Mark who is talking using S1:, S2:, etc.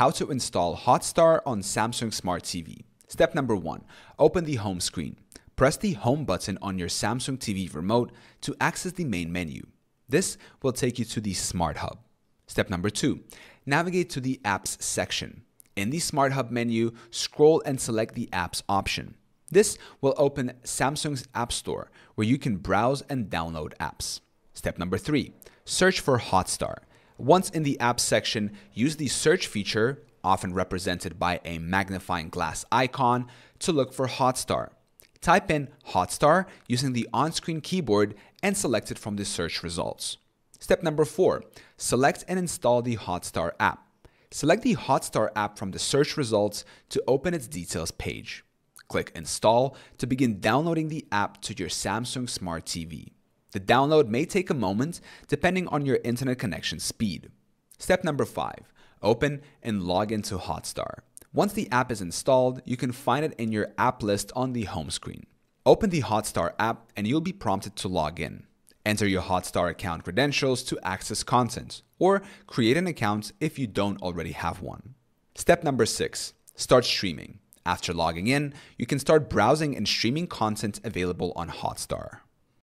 S1: How to install Hotstar on Samsung Smart TV. Step number 1. Open the home screen. Press the home button on your Samsung TV remote to access the main menu. This will take you to the Smart Hub. Step number 2. Navigate to the Apps section. In the Smart Hub menu, scroll and select the Apps option. This will open Samsung's App Store, where you can browse and download apps. Step number 3. Search for Hotstar. Once in the Apps section, use the search feature, often represented by a magnifying glass icon, to look for Hotstar. Type in Hotstar using the on-screen keyboard and select it from the search results. Step number 4. Select and install the Hotstar app. Select the Hotstar app from the search results to open its details page. Click Install to begin downloading the app to your Samsung Smart TV. The download may take a moment depending on your internet connection speed. Step number 5. Open and log into Hotstar. Once the app is installed, you can find it in your app list on the home screen. Open the Hotstar app and you'll be prompted to log in. Enter your Hotstar account credentials to access content, or create an account if you don't already have one. Step number 6. Start streaming. After logging in, you can start browsing and streaming content available on Hotstar.